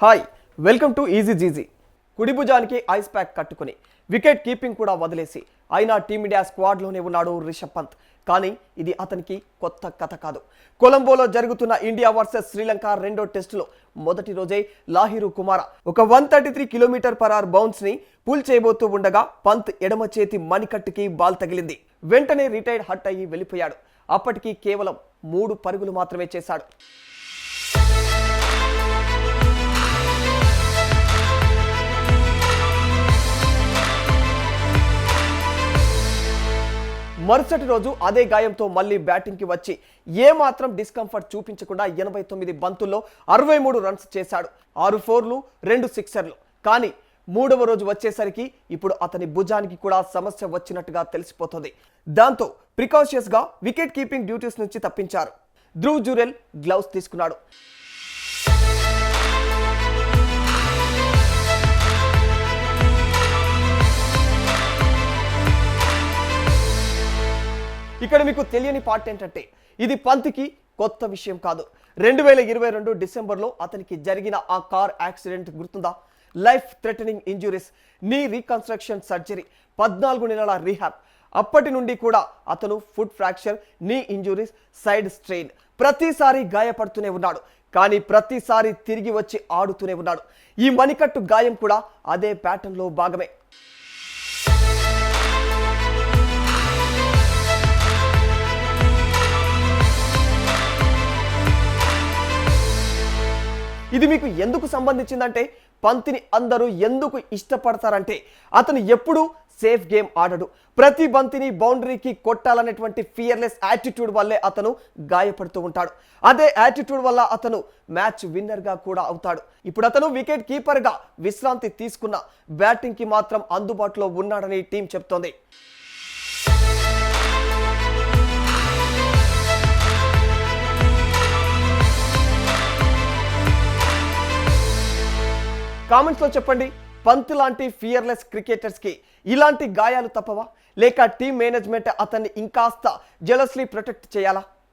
Hi welcome to easy GG. కుడి భుజానికి ice pack కట్టుకుని వికెట్ కీపింగ్ కూడా వదిలేసి అయినా టీమిండియా స్క్వాడ్లోనే ఉన్నాడు రిషబ్ పంత్. కానీ ఇది అతనికి కొత్త కథ కాదు. కొలంబోలో జరుగుతున్న ఇండియా వర్సెస్ శ్రీలంక రెండో టెస్టులో మొదటి రోజే లాహిరు కుమార ఒక 133 km/h బౌన్స్ ని పుల్ చేయబోతూ ఉండగా పంత్ ఎడమ చేతి మణికట్టుకి బాల్ తగిలింది. వెంటనే రిటైర్డ్ హట్ అయ్యి వెళ్ళిపోయాడు. అప్పటికి కేవలం 3 పరుగులు మాత్రమే చేశాడు. మరుసటి రోజు అదే గాయంతో మళ్ళీ బ్యాటింగ్కి వచ్చి ఏమాత్రం డిస్కంఫర్ట్ చూపించకుండా 89 బంతుల్లో 63 రన్స్ చేశాడు. 6 4లు 2 సిక్సర్లు. కానీ మూడవ రోజు వచ్చేసరికి ఇప్పుడు అతని భుజానికి కూడా సమస్య వచ్చినట్టుగా తెలిసిపోతుంది. దాంతో ప్రికాషియస్గా వికెట్ కీపింగ్ డ్యూటీస్ నుంచి తప్పించారు. ధ్రువ్ జురెల్ గ్లౌస్ తీసుకున్నాడు. ఇక్కడ మీకు తెలియని పార్ట్ ఏంటంటే ఇది పంత్కి కొత్త విషయం కాదు. 2022 డిసెంబర్లో అతనికి జరిగిన ఆ కార్ యాక్సిడెంట్ గుర్తుందా? లైఫ్ థ్రెటనింగ్ ఇంజురీస్, నీ రీకన్స్ట్రక్షన్ సర్జరీ, 14 నెలల రీహాబ్. అప్పటి నుండి కూడా అతను ఫుట్ ఫ్రాక్చర్, నీ ఇంజురీస్, సైడ్ స్ట్రెయిన్, ప్రతిసారి గాయపడుతూనే ఉన్నాడు. కానీ ప్రతిసారి తిరిగి వచ్చి ఆడుతూనే ఉన్నాడు. ఈ మణికట్టు గాయం కూడా అదే ప్యాటర్న్లో భాగమే. ఇది మీకు ఎందుకు సంబంధించిందంటే పంత్ని అందరూ ఎందుకు ఇష్టపడతారంటే అతను ఎప్పుడూ సేఫ్ గేమ్ ఆడడు. ప్రతి బంతిని బౌండరీకి కొట్టాలనేటువంటి ఫియర్లెస్ యాటిట్యూడ్ వల్లే అతను గాయపడుతూ ఉంటాడు. అదే యాటిట్యూడ్ వల్ల అతను మ్యాచ్ విన్నర్గా కూడా అవుతాడు. ఇప్పుడు అతను వికెట్ కీపర్గా విశ్రాంతి తీసుకున్న బ్యాటింగ్కి మాత్రం అందుబాటులో ఉన్నాడని టీం చెప్తోంది. కామెంట్స్లో చెప్పండి, పంత్ లాంటి ఫియర్లెస్ క్రికెటర్స్కి ఇలాంటి గాయాలు తప్పవా? లేక టీమ్ మేనేజ్మెంట్ అతన్ని ఇంకాస్త జెలస్లీ ప్రొటెక్ట్ చేయాలా?